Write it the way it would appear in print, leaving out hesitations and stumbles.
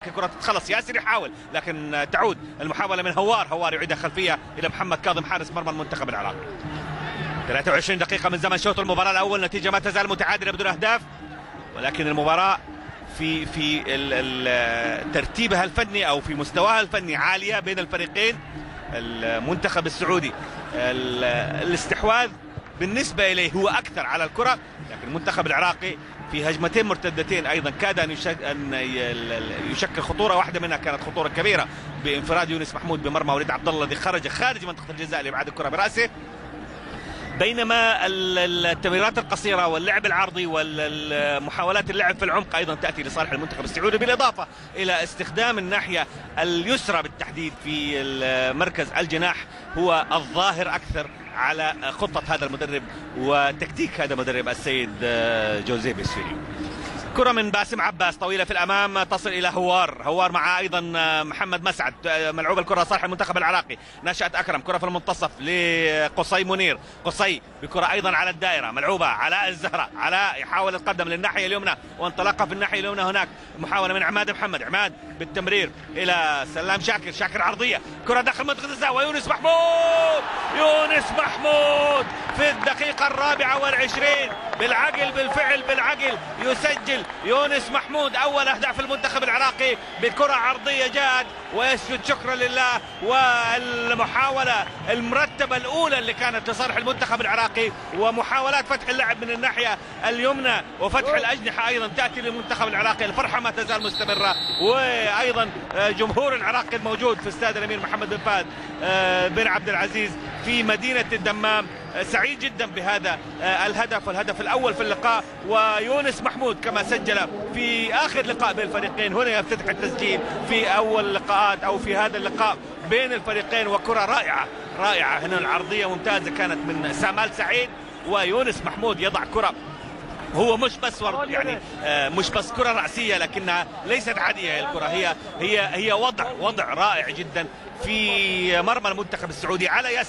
العراقي. كرة تتخلص، ياسر يحاول لكن تعود المحاولة من هوار يعيدها خلفية إلى محمد كاظم حارس مرمى المنتخب العراقي. 23 دقيقة من زمن شوط المباراة الأول، نتيجة ما تزال متعادلة بدون أهداف، ولكن المباراة في ترتيبها الفني أو في مستواها الفني عالية بين الفريقين. المنتخب السعودي الاستحواذ بالنسبة إليه هو أكثر على الكرة، لكن المنتخب العراقي في هجمتين مرتدتين أيضا كاد أن يشكل خطورة، واحدة منها كانت خطورة كبيرة بانفراد يونس محمود بمرمى وليد عبد الله الذي خرج خارج منطقة الجزاء لإبعاد الكرة برأسه. بينما التمريرات القصيرة واللعب العرضي والمحاولات اللعب في العمق أيضا تأتي لصالح المنتخب السعودي، بالإضافة إلى استخدام الناحية اليسرى بالتحديد في مركز الجناح هو الظاهر أكثر على خطة هذا المدرب وتكتيك هذا المدرب السيد جوزيه بيسفيلي. كرة من باسم عباس طويلة في الأمام تصل إلى هوار مع أيضا محمد مسعد، ملعوب الكرة صالح المنتخب العراقي. نشأة أكرم، كرة في المنتصف لقصي منير، قصي بكرة أيضا على الدائرة ملعوبة علاء الزهراء، علاء يحاول القدم للناحية اليمنى وانطلاقه في الناحية اليمنى، هناك محاولة من عماد محمد، عماد بالتمرير إلى سلام شاكر عرضية، كرة داخل منطقة الجزاء ويونس محمود في الدقيقة 24 بالعقل، بالفعل بالعقل يسجل يونس محمود أول أهداف المنتخب العراقي بكرة عرضية جاد ويسجد شكرا لله. والمحاولة المرتبة الأولى اللي كانت لصالح المنتخب العراقي ومحاولات فتح اللعب من الناحية اليمنى وفتح الأجنحة أيضا تأتي للمنتخب العراقي. الفرحة ما تزال مستمرة، وأيضا جمهور العراقي الموجود في استاد الأمير محمد بن فهد بن عبد العزيز في مدينة الدمام سعيد جدا بهذا الهدف والهدف الأول في اللقاء. ويونس محمود كما سجل في آخر لقاء بين الفريقين هنا يفتتح التسجيل في أول لقاءات أو في هذا اللقاء بين الفريقين، وكرة رائعة هنا العرضية ممتازة كانت من سامال سعيد، ويونس محمود يضع كرة هو مش بس يعني مش بس كرة رأسية لكنها ليست عادية، الكرة هي وضع رائع جدا في مرمى المنتخب السعودي على ياسر